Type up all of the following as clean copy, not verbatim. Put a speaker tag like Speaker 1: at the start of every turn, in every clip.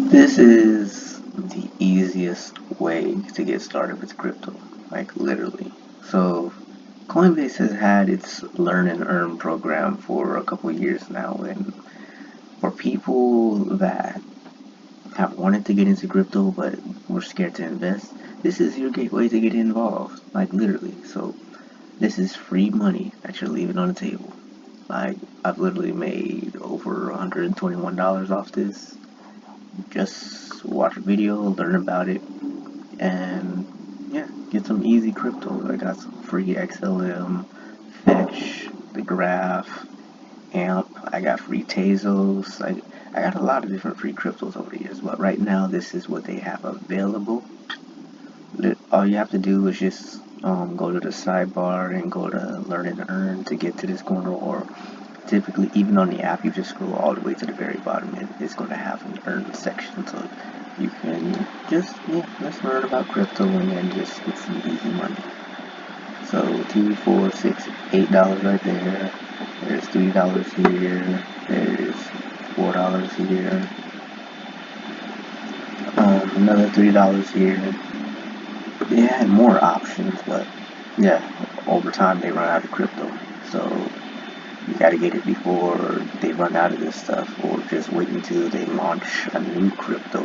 Speaker 1: This is the easiest way to get started with crypto, like literally. So, Coinbase has had its Learn and Earn program for a couple years now, and for people that have wanted to get into crypto but were scared to invest, this is your gateway to get involved, like literally. So, this is free money that you're leaving on the table. Like, I've literally made over $121 off this. Just watch a video, learn about it, and yeah, get some easy crypto. I got some free XLM, Fetch, the Graph, AMP. I got free Tezos. I got a lot of different free cryptos over the years, but right now this is what they have available. All you have to do is just go to the sidebar and go to Learn and Earn to get to this corner, or typically even on the app you just scroll all the way to the very bottom and it's going to have an earn section, so you can just let's learn about crypto and then just get some easy money. So $2, $4, $6, $8 right there. There's $3 here. There's $4 here. Another $3 here. They had more options, but yeah, over time they run out of crypto. So you gotta get it before they run out of this stuff, or just wait until they launch a new crypto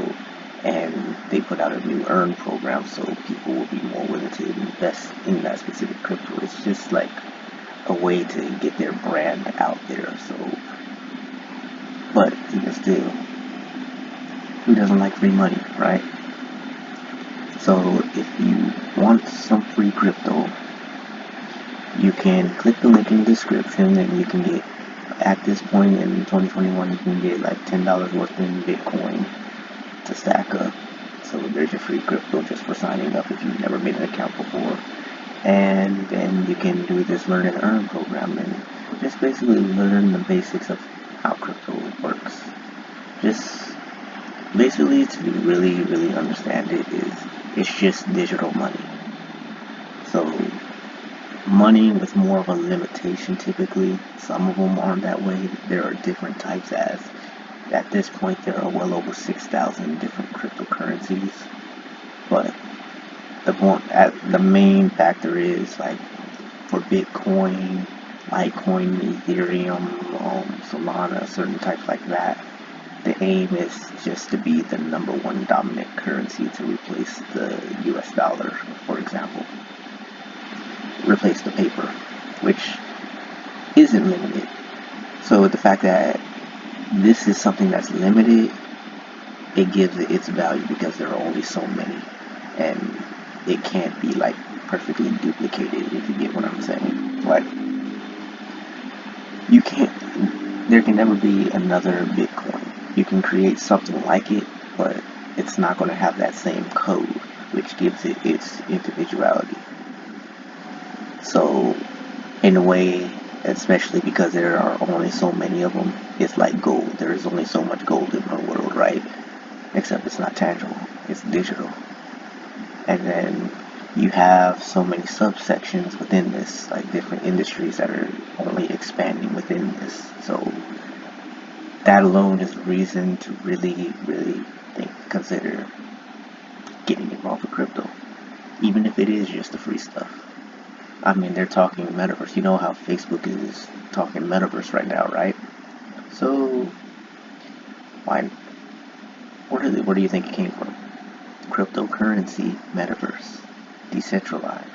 Speaker 1: and they put out a new earn program, so people will be more willing to invest in that specific crypto. It's just like a way to get their brand out there. So, but even still, who doesn't like free money, right? So if you want some free crypto, you can click the link in the description and you can get, at this point in 2021, you can get like $10 worth in Bitcoin to stack up. So there's your free crypto just for signing up if you've never made an account before. And then you can do this Learn and Earn program and just basically learn the basics of how crypto works. Just basically to really understand it, it's just digital money. So money with more of a limitation typically. Some of them aren't that way. There are different types, as at this point there are well over 6,000 different cryptocurrencies. But the main factor is like for Bitcoin, Litecoin, Ethereum, Solana, certain types like that. The aim is just to be the number one dominant currency to replace the US dollar, for example. Replace the paper, which isn't limited. So the fact that this is something that's limited, it gives it its value because there are only so many, and it can't be like perfectly duplicated, if you get what I'm saying. Like, you can't, there can never be another Bitcoin. You can create something like it, but it's not going to have that same code, which gives it its individuality. So, in a way, especially because there are only so many of them, it's like gold. There is only so much gold in the world, right? Except it's not tangible, it's digital. And then you have so many subsections within this, like different industries that are only expanding within this. So that alone is a reason to really consider getting involved with crypto, even if it is just the free stuff. I mean, they're talking metaverse. You know how Facebook is talking metaverse right now, right? So, why? Where do you think it came from? Cryptocurrency, metaverse, decentralized.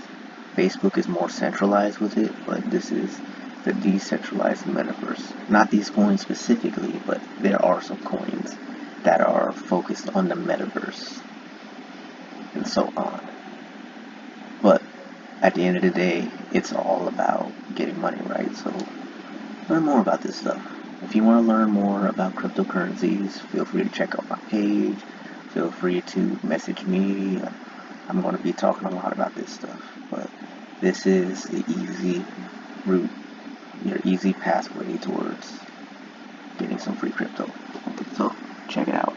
Speaker 1: Facebook is more centralized with it, but this is the decentralized metaverse. Not these coins specifically, but there are some coins that are focused on the metaverse, and so on. But at the end of the day, it's all about getting money, right? So learn more about this stuff. If you want to learn more about cryptocurrencies, feel free to check out my page. Feel free to message me. I'm going to be talking a lot about this stuff, but this is the easy route, your easy pathway towards getting some free crypto. So check it out.